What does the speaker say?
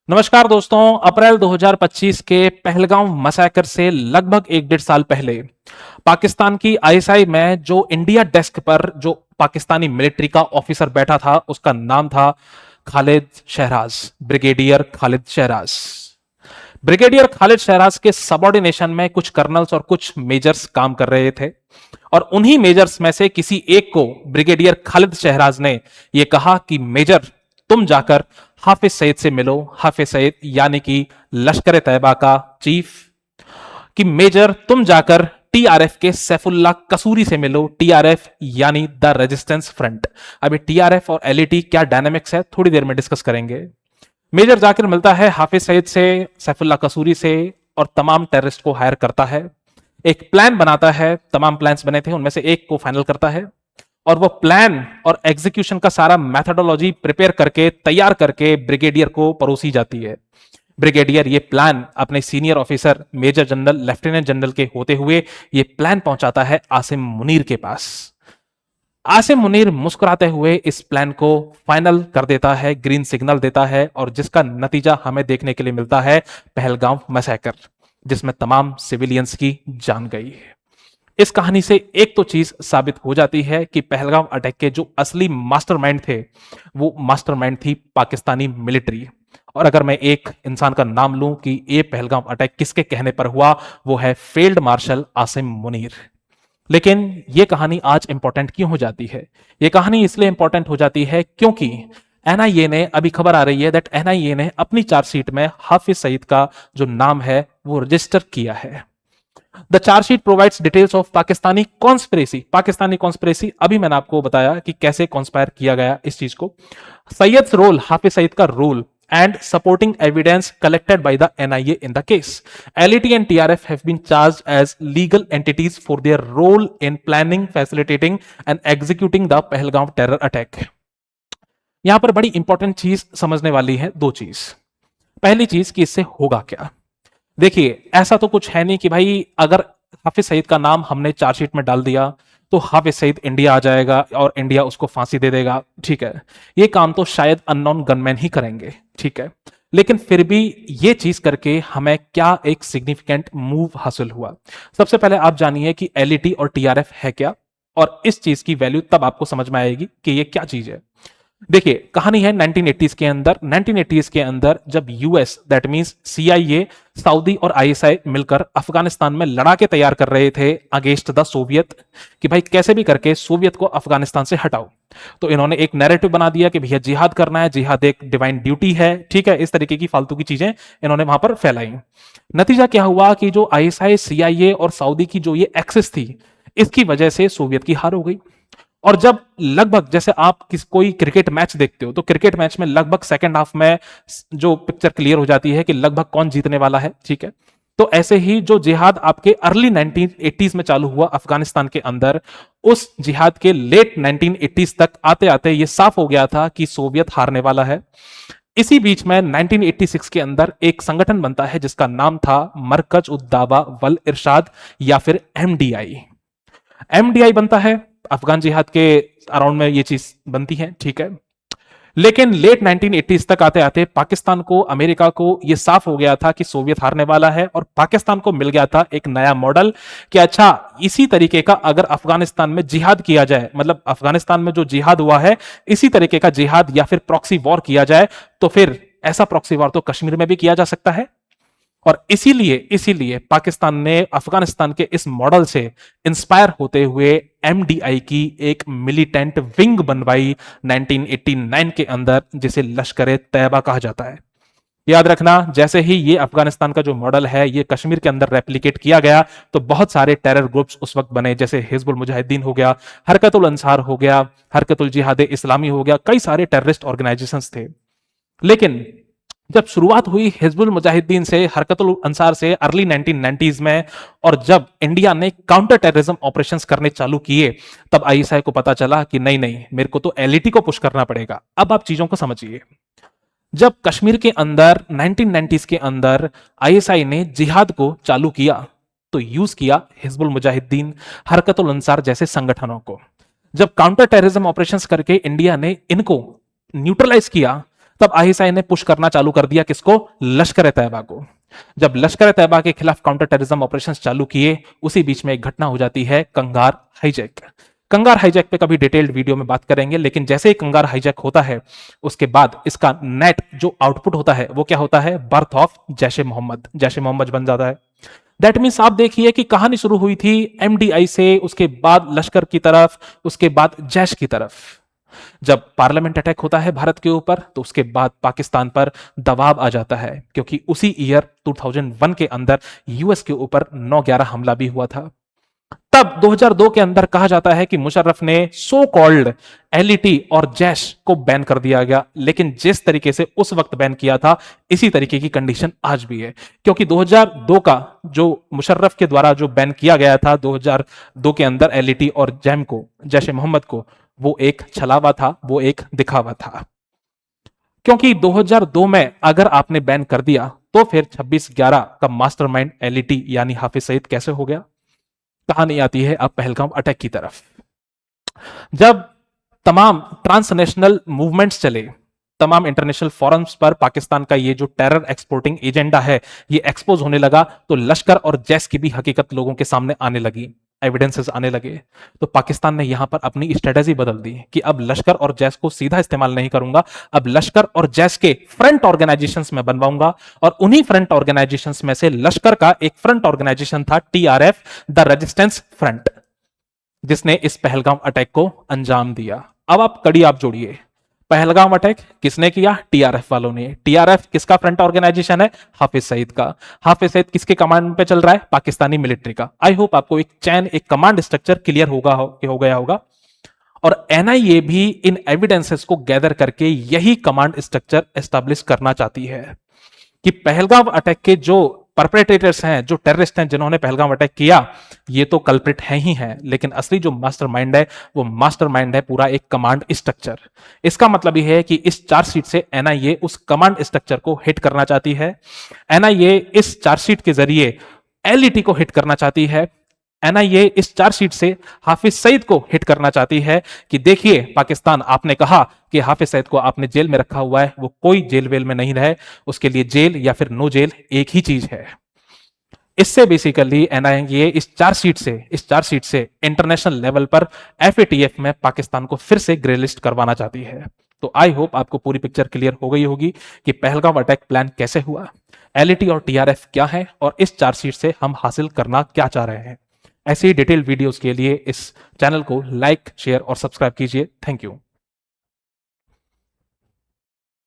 नमस्कार दोस्तों। अप्रैल 2025 के पहलगांव मैसेकर से लगभग एक डेढ़ साल पहले पाकिस्तान की आईएसआई में जो इंडिया डेस्क पर जो पाकिस्तानी मिलिट्री का ऑफिसर बैठा था उसका नाम था खालिद शहराज, ब्रिगेडियर खालिद शहराज। ब्रिगेडियर खालिद शहराज के सबऑर्डिनेशन में कुछ कर्नल्स और कुछ मेजर्स काम कर रहे थे और उन्हीं मेजर्स में से किसी एक को ब्रिगेडियर खालिद शहराज ने यह कहा कि मेजर, तुम जाकर हाफिज सईद से मिलो। हाफिज सईद यानी कि लश्कर तैयबा का चीफ। कि मेजर, तुम जाकर टीआरएफ के सैफुल्लाह कसूरी से मिलो। टीआरएफ यानी द रेजिस्टेंस फ्रंट। अभी टीआरएफ और एलईटी क्या डायनामिक्स है थोड़ी देर में डिस्कस करेंगे। मेजर जाकर मिलता है हाफिज सईद से, सैफुल्लाह कसूरी से और तमाम टेररिस्ट को हायर करता है। एक प्लान बनाता है, तमाम प्लान्स बने थे उनमें से एक को फाइनल करता है और वो प्लान और एग्जीक्यूशन का सारा मेथोडोलॉजी प्रिपेयर करके तैयार करके ब्रिगेडियर को परोसी जाती है। ब्रिगेडियर ये प्लान अपने senior officer major general, lieutenant general के होते हुए ये प्लान पहुंचाता है आसिम मुनीर के पास। आसिम मुनीर मुस्कुराते हुए इस प्लान को फाइनल कर देता है, ग्रीन सिग्नल देता है और जिसका नतीजा हमें देखने के लिए मिलता है पहलगांव मैसेकर, जिसमें तमाम सिविलियंस की जान गई है। इस कहानी से एक तो चीज साबित हो जाती है कि पहलगाम अटैक के जो असली मास्टरमाइंड थे वो मास्टरमाइंड थी पाकिस्तानी मिलिट्री। और अगर मैं एक इंसान का नाम लूं कि ये पहलगाम अटैक किसके कहने पर हुआ, वो है फील्ड मार्शल आसिम मुनीर। लेकिन ये कहानी आज इंपॉर्टेंट क्यों हो जाती है? ये कहानी इसलिए इंपॉर्टेंट हो जाती है क्योंकि एनआईए ने, अभी खबर आ रही है दैट एनआईए ने अपनी चार्जशीट में हाफिज सईद का जो नाम है वो रजिस्टर किया है। The chargesheet provides details of Pakistani conspiracy. Pakistani conspiracy अभी मैंने आपको बताया कि कैसे कॉन्स्पायर किया गया इस चीज को। सैयद रोल, हाफिज सईद का role and supporting evidence collected by the NIA in the case. LET and TRF have been charged as legal entities for their role in planning, facilitating and executing the Pahalgam terror attack. यहां पर बड़ी important चीज समझने वाली है, दो चीज। पहली चीज कि इससे होगा क्या। देखिए, ऐसा तो कुछ है नहीं कि भाई अगर हाफिज सईद का नाम हमने चार्जशीट में डाल दिया तो हाफिज सईद इंडिया आ जाएगा और इंडिया उसको फांसी दे देगा। ठीक है, ये काम तो शायद अननोन गनमैन ही करेंगे। ठीक है, लेकिन फिर भी ये चीज करके हमें क्या एक सिग्निफिकेंट मूव हासिल हुआ। सबसे पहले आप जानिए कि एलईटी और टीआरएफ है क्या, और इस चीज की वैल्यू तब आपको समझ में आएगी कि ये क्या चीज है। देखिए, कहानी है 1980s के अंदर। 1980s के अंदर जब US, that means CIA, Saudi और आईएसआई मिलकर अफगानिस्तान में लड़ाके तैयार कर रहे थे अगेंस्ट द सोवियत, कि भाई कैसे भी करके सोवियत को अफगानिस्तान से हटाओ। तो इन्होंने एक नैरेटिव बना दिया कि भैया जिहाद करना है, जिहाद एक डिवाइन ड्यूटी है। ठीक है, इस तरीके की फालतू की चीजें इन्होंने वहां पर फैलाई। नतीजा क्या हुआ कि जो आईएसआई, सीआईए और सऊदी की जो ये एक्सेस थी, इसकी वजह से सोवियत की हार हो गई। और जब लगभग, जैसे आप कोई क्रिकेट मैच देखते हो तो क्रिकेट मैच में लगभग सेकंड हाफ में जो पिक्चर क्लियर हो जाती है कि लगभग कौन जीतने वाला है। ठीक है, तो ऐसे ही जो जिहाद आपके अर्ली 1980s में चालू हुआ अफगानिस्तान के अंदर, उस जिहाद के लेट 1980s तक आते आते ये साफ हो गया था कि सोवियत हारने वाला है। इसी बीच में 1986 के अंदर एक संगठन बनता है जिसका नाम था मरकज उद दावा वल इरशाद, या फिर एमडीआई। एमडीआई बनता है, अफगान जिहाद के अराउंड में ये चीज बनती है। ठीक है, लेकिन लेट 1980s तक आते आते पाकिस्तान को, अमेरिका को ये साफ हो गया था कि सोवियत हारने वाला है, और पाकिस्तान को मिल गया था एक नया मॉडल कि अच्छा, इसी तरीके का अगर अफगानिस्तान में जिहाद किया जाए, मतलब अफगानिस्तान में जो जिहाद हुआ है इसी तरीके का जिहाद या फिर प्रॉक्सी वॉर किया जाए, तो फिर ऐसा प्रॉक्सी वॉर तो कश्मीर में भी किया जा सकता है। और इसीलिए पाकिस्तान ने अफगानिस्तान के इस मॉडल से इंस्पायर होते हुए एमडीआई की एक मिलिटेंट विंग बनवाई 1989 के अंदर, जिसे लश्कर तैयबा कहा जाता है। याद रखना, जैसे ही ये अफगानिस्तान का जो मॉडल है ये कश्मीर के अंदर रेप्लिकेट किया गया तो बहुत सारे टेरर ग्रुप्स उस वक्त बने, जैसे हिजबुल मुजाहिदीन हो गया, हरकतुल अंसार हो गया, हरकतुल जिहाद इस्लामी हो गया, कई सारे टेररिस्ट ऑर्गेनाइजेशंस थे। लेकिन जब शुरुआत हुई हिजबुल मुजाहिदीन से, हरकतुल अंसार से अर्ली 1990s में, और जब इंडिया ने काउंटर टेररिज्म ऑपरेशंस करने चालू किए, तब आईएसआई को पता चला कि नहीं नहीं, मेरे को तो एलईटी को पुश करना पड़ेगा। अब आप चीजों को समझिए। जब कश्मीर के अंदर 1990s के अंदर आईएसआई ने जिहाद को चालू किया तो यूज किया हिजबुल मुजाहिदीन, हरकतुल अंसार जैसे संगठनों को। जब काउंटर टेररिज्म ऑपरेशंस करके इंडिया ने इनको न्यूट्रलाइज किया, तब आईएसआई ने पुश करना चालू कर दिया किसको? लश्कर ए तैयबा को। जब लश्कर ए तैयबा के खिलाफ काउंटर टेररिज्म ऑपरेशन चालू किए, उसी बीच में एक घटना हो जाती है कंगार हाईजैक। कंगार हाईजैक पे कभी डिटेल्ड वीडियो में बात करेंगे, लेकिन जैसे ही कंगार हाईजैक होता है उसके बाद इसका नेट जो आउटपुट होता है वो क्या होता है? बर्थ ऑफ जैश ए मोहम्मद, जैश ए मोहम्मद बन जाता है। दैट मीन्स आप देखिए कि कहानी शुरू हुई थी एमडीआई से, उसके बाद लश्कर की तरफ, उसके बाद जैश की तरफ। जब पार्लियामेंट अटैक होता है भारत के ऊपर, तो उसके बाद पाकिस्तान पर दबाव आ जाता है, क्योंकि उसी ईयर 2001 के अंदर यूएस के ऊपर 9/11 हमला भी हुआ था। तब 2002 के अंदर कहा जाता है कि मुशर्रफ ने सो कॉल्ड एलईटी और जैश को बैन कर दिया गया, लेकिन जिस तरीके से उस वक्त बैन किया था, इसी तरीके की कंडीशन आज भी है। क्योंकि 2002 का जो मुशर्रफ के द्वारा जो बैन किया गया था 2002 के अंदर एलईटी और जैम को, जैश ए मोहम्मद को, वो एक छलावा था, वो एक दिखावा था। क्योंकि 2002 में अगर आपने बैन कर दिया, तो फिर 26/11 का मास्टरमाइंड एलईटी यानी हाफिज सईद कैसे हो गया? कहानी आती है अब पहलगाम अटैक की तरफ। जब तमाम ट्रांसनेशनल मूवमेंट्स चले, तमाम इंटरनेशनल फोरम्स पर पाकिस्तान का ये जो टेरर एक्सपोर्टिंग एजेंडा है ये एक्सपोज होने लगा, तो लश्कर और जैश की भी हकीकत लोगों के सामने आने लगी, एविडेंसेस आने लगे। तो पाकिस्तान ने यहां पर अपनी स्ट्रेटेजी बदल दी कि अब लश्कर और जैश को सीधा इस्तेमाल नहीं करूंगा, अब लश्कर और जैश के फ्रंट ऑर्गेनाइजेशंस में बनवाऊंगा। और उन्हीं फ्रंट ऑर्गेनाइजेशंस में से लश्कर का एक फ्रंट ऑर्गेनाइजेशन था टीआरएफ, द रेजिस्टेंस फ्रंट, जिसने इस पहलगाम अटैक को अंजाम दिया। अब आप कड़ी आप जोड़िए, पहलगाम अटैक किसने किया? टीआरएफ वालों ने। टीआरएफ किसका फ्रंट ऑर्गेनाइजेशन है? हाफिज सईद का। हाफिज सईद किसके कमांड पे चल रहा है? पाकिस्तानी मिलिट्री का। आई होप आपको एक चैन, एक कमांड स्ट्रक्चर क्लियर हो गया होगा। और एनआईए भी इन एविडेंसेस को गैदर करके यही कमांड स्ट्रक्चर एस्टैब्लिश करना चाहती है कि पहलगाम अटैक के जो परपेट्रेटर्स हैं, जो टेररिस्ट हैं जिन्होंने पहलगाम अटैक किया, ये तो कल्प्रिट हैं ही हैं, लेकिन असली जो मास्टरमाइंड है वो मास्टरमाइंड है पूरा एक कमांड स्ट्रक्चर। इसका मतलब यह है कि इस चार्जशीट से एनआईए उस कमांड स्ट्रक्चर को हिट करना चाहती है। एनआईए इस चार्जशीट के जरिए एलईटी को हिट करना चाहती है। एनआईए इस चार्जशीट से हाफिज सईद को हिट करना चाहती है कि देखिए पाकिस्तान, आपने कहा कि हाफिज सईद को आपने जेल में रखा हुआ है, वो कोई जेल वेल में नहीं रहे, उसके लिए जेल या फिर नो जेल एक ही चीज है। इससे बेसिकली एनआईए इस चार्जशीट से इंटरनेशनल लेवल पर एफएटीएफ में पाकिस्तान को फिर से ग्रे लिस्ट करवाना चाहती है। तो आई होप आपको पूरी पिक्चर क्लियर हो गई होगी कि पहलगाम अटैक प्लान कैसे हुआ, एलईटी और टीआरएफ क्या है, और इस चार्जशीट से हम हासिल करना क्या चाह रहे हैं। ऐसे ही डिटेल वीडियोस के लिए इस चैनल को लाइक, शेयर और सब्सक्राइब कीजिए। Thank you.